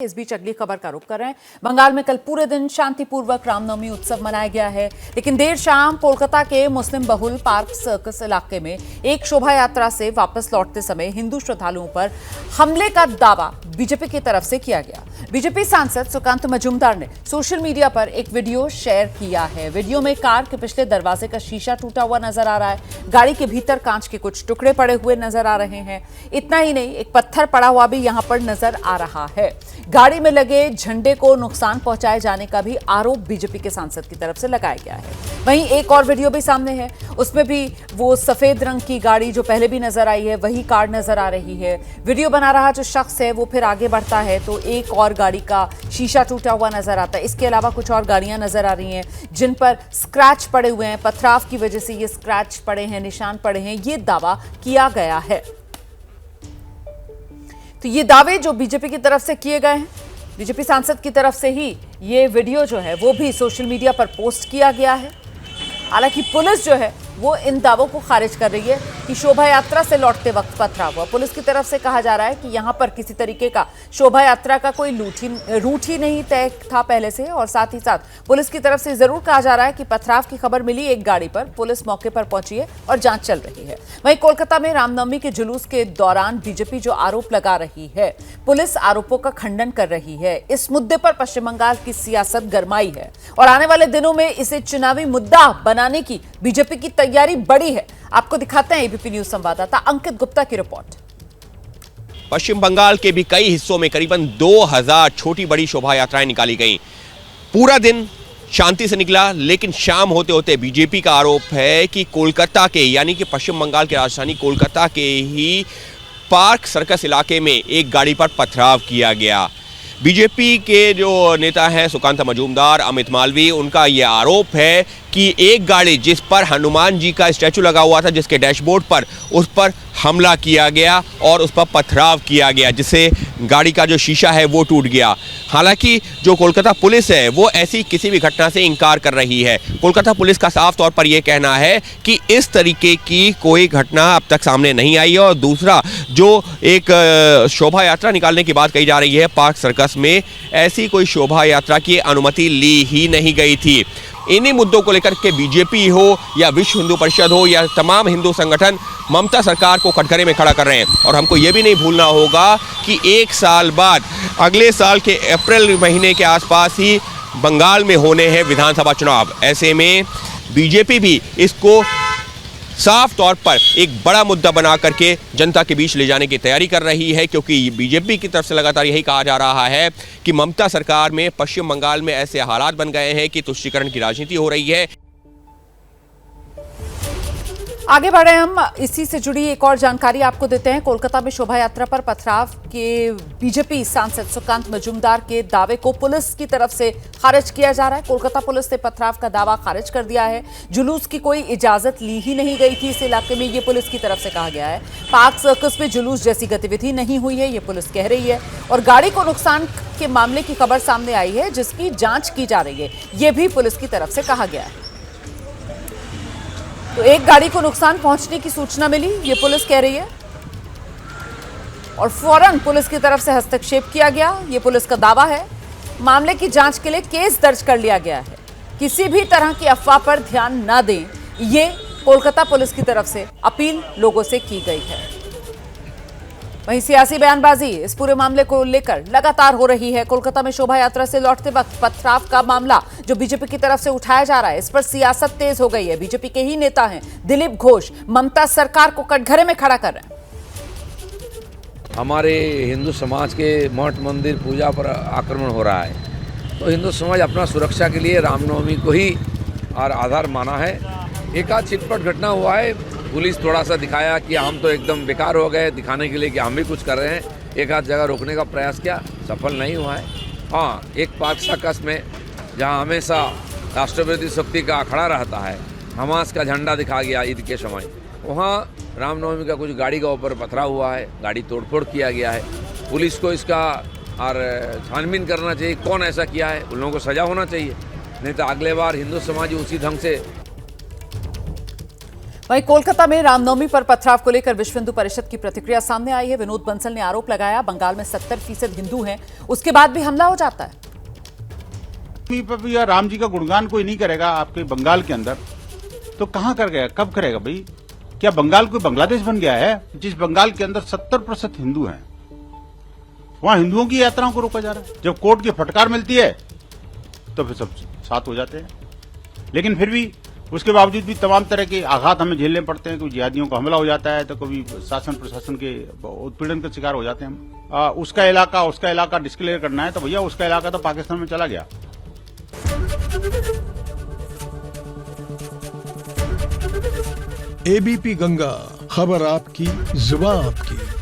इस बीच अगली खबर का रुख कर रहे हैं। बंगाल में कल पूरे दिन शांतिपूर्वक रामनवमी उत्सव मनाया गया है, लेकिन देर शाम कोलकाता के मुस्लिम बहुल पार्क सर्कस इलाके में एक शोभा यात्रा से वापस लौटते समय हिंदू श्रद्धालुओं पर हमले का दावा बीजेपी की तरफ से किया गया। बीजेपी सांसद सुकांत मजूमदार ने सोशल मीडिया पर एक वीडियो शेयर किया है। वीडियो में कार के पिछले दरवाजे का शीशा टूटा हुआ नजर आ रहा है। गाड़ी के भीतर कांच के कुछ टुकड़े पड़े हुए नजर आ रहे हैं। इतना ही नहीं, एक पत्थर पड़ा हुआ भी यहां पर नजर आ रहा है। गाड़ी में लगे झंडे को नुकसान पहुंचाए जाने का भी आरोप बीजेपी के सांसद की तरफ से लगाया गया है। वहीं एक और वीडियो भी सामने है, उसमें भी वो सफेद रंग की गाड़ी जो पहले भी नजर आई है वही कार नजर आ रही है। वीडियो बना रहा जो शख्स है वो फिर आगे बढ़ता है तो एक और गाड़ी का शीशा टूटा हुआ नजर आता है। इसके अलावा कुछ और गाड़ियां नजर आ रही हैं जिन पर स्क्रैच पड़े हुए हैं। पथराव की वजह से ये स्क्रैच पड़े हैं, निशान पड़े हैं, ये दावा किया गया है। तो ये दावे जो बीजेपी की तरफ से किए गए हैं, बीजेपी सांसद की तरफ से ही ये वीडियो जो है वो भी सोशल मीडिया पर पोस्ट किया गया है। हालांकि पुलिस जो है वो इन दावों को खारिज कर रही है कि शोभा यात्रा से लौटते वक्त पथराव हुआ। पुलिस की तरफ से कहा जा रहा है कि यहां पर किसी तरीके का शोभा यात्रा का कोई रूट ही नहीं तय था पहले से, और साथ ही साथ पुलिस की तरफ से जरूर कहा जा रहा है कि पथराव की खबर मिली एक गाड़ी पर, पुलिस मौके पर पहुंची है और जांच चल रही है। वहीं कोलकाता में रामनवमी के जुलूस के दौरान बीजेपी जो आरोप लगा रही है, पुलिस आरोपों का खंडन कर रही है। इस मुद्दे पर पश्चिम बंगाल की सियासत गरमाई है और आने वाले दिनों में इसे चुनावी मुद्दा बनाने की बीजेपी की तैयारी बड़ी है। आपको दिखाते हैं एबीपी न्यूज संवाददाता अंकित गुप्ता की रिपोर्ट। पश्चिम बंगाल के भी कई हिस्सों में करीबन 2000 छोटी बड़ी शोभा यात्राएं निकाली गईं। पूरा दिन शांति से निकला, लेकिन शाम होते होते बीजेपी का आरोप है कि कोलकाता के, यानी कि पश्चिम बंगाल की राजधानी कोलकाता के ही पार्क सर्कस इलाके में एक गाड़ी पर पथराव किया गया। बीजेपी के जो नेता हैं सुकांत मजूमदार, अमित मालवी, उनका यह आरोप है कि एक गाड़ी जिस पर हनुमान जी का स्टैचू लगा हुआ था, जिसके डैशबोर्ड पर, उस पर हमला किया गया और उस पर पथराव किया गया, जिससे गाड़ी का जो शीशा है वो टूट गया। हालांकि जो कोलकाता पुलिस है वो ऐसी किसी भी घटना से इनकार कर रही है। कोलकाता पुलिस का साफ तौर पर यह कहना है कि इस तरीके की कोई घटना अब तक सामने नहीं आई है। और दूसरा, जो एक शोभा यात्रा निकालने की बात कही जा रही है पार्क सर्कस में, ऐसी कोई शोभा यात्रा की अनुमति ली ही नहीं गई थी। इन्हीं मुद्दों को लेकर के बीजेपी हो या विश्व हिंदू परिषद हो या तमाम हिंदू संगठन ममता सरकार को कटघरे में खड़ा कर रहे हैं। और हमको ये भी नहीं भूलना होगा कि एक साल बाद, अगले साल के अप्रैल महीने के आसपास ही बंगाल में होने हैं विधानसभा चुनाव। ऐसे में बीजेपी भी इसको साफ तौर पर एक बड़ा मुद्दा बना करके जनता के बीच ले जाने की तैयारी कर रही है, क्योंकि बीजेपी की तरफ से लगातार यही कहा जा रहा है कि ममता सरकार में पश्चिम बंगाल में ऐसे हालात बन गए हैं कि तुष्टीकरण की राजनीति हो रही है। आगे बढ़े हम, इसी से जुड़ी एक और जानकारी आपको देते हैं। कोलकाता में शोभा यात्रा पर पथराव के बीजेपी सांसद सुकांत मजूमदार के दावे को पुलिस की तरफ से खारिज किया जा रहा है। कोलकाता पुलिस ने पथराव का दावा खारिज कर दिया है। जुलूस की कोई इजाजत ली ही नहीं गई थी इस इलाके में, ये पुलिस की तरफ से कहा गया है। पार्क सर्कस में जुलूस जैसी गतिविधि नहीं हुई है, ये पुलिस कह रही है। और गाड़ी को नुकसान के मामले की खबर सामने आई है जिसकी जांच की जा रही है, ये भी पुलिस की तरफ से कहा गया है। तो एक गाड़ी को नुकसान पहुंचने की सूचना मिली, ये पुलिस कह रही है, और फौरन पुलिस की तरफ से हस्तक्षेप किया गया, ये पुलिस का दावा है। मामले की जांच के लिए केस दर्ज कर लिया गया है। किसी भी तरह की अफवाह पर ध्यान न दें, ये कोलकाता पुलिस की तरफ से अपील लोगों से की गई है। वहीं सियासी बयानबाजी इस पूरे मामले को लेकर लगातार हो रही है। कोलकाता में शोभा यात्रा से लौटते वक्त पथराव का मामला जो बीजेपी की तरफ से उठाया जा रहा है, इस पर सियासत तेज हो गई है। बीजेपी के ही नेता हैं दिलीप घोष, ममता सरकार को कटघरे में खड़ा कर रहे हैं। हमारे हिंदू समाज के मठ मंदिर पूजा पर आक्रमण हो रहा है, तो हिंदू समाज अपना सुरक्षा के लिए रामनवमी को ही आधार माना है। एक आध छिटपट घटना हुआ है, पुलिस थोड़ा सा दिखाया कि हम तो एकदम बेकार हो गए, दिखाने के लिए कि हम भी कुछ कर रहे हैं। एक आध जगह रोकने का प्रयास किया, सफल नहीं हुआ है। हाँ, एक पार्क सर्कस में जहाँ हमेशा राष्ट्रविरोधी शक्ति का अखड़ा रहता है, हमास का झंडा दिखा गया ईद के समय, वहाँ रामनवमी का कुछ गाड़ी का ऊपर पथराव हुआ है, गाड़ी तोड़फोड़ किया गया है। पुलिस को इसका और छानबीन करना चाहिए, कौन ऐसा किया है, उन लोगों को सजा होना चाहिए, नहीं तो अगले बार हिंदू समाज उसी ढंग से। वहीं कोलकाता में रामनवमी पर पथराव को लेकर विश्व हिंदू परिषद की प्रतिक्रिया सामने आई है। विनोद बंसल ने आरोप लगाया, बंगाल में 70% हिंदू हैं, उसके बाद भी हमला हो जाता है। पर भी यार राम जी का गुणगान कोई नहीं करेगा आपके बंगाल के अंदर, तो कहां कर गया, कब करेगा भाई? क्या बंगाल कोई बांग्लादेश बन गया है? जिस बंगाल के अंदर 70% हिंदू हैं, वहां हिंदुओं की यात्राओं को रोका जा रहा है। जब कोर्ट की फटकार मिलती है तो फिर सब साथ हो जाते हैं, लेकिन फिर भी उसके बावजूद भी तमाम तरह के आघात हमें झेलने पड़ते हैं। कोई जिहादियों का हमला हो जाता है तो कभी शासन प्रशासन के उत्पीड़न का शिकार हो जाते हैं हम। उसका इलाका डिस्क्लेयर करना है तो भैया उसका इलाका तो पाकिस्तान में चला गया। एबीपी गंगा, खबर आपकी, जुबान आपकी।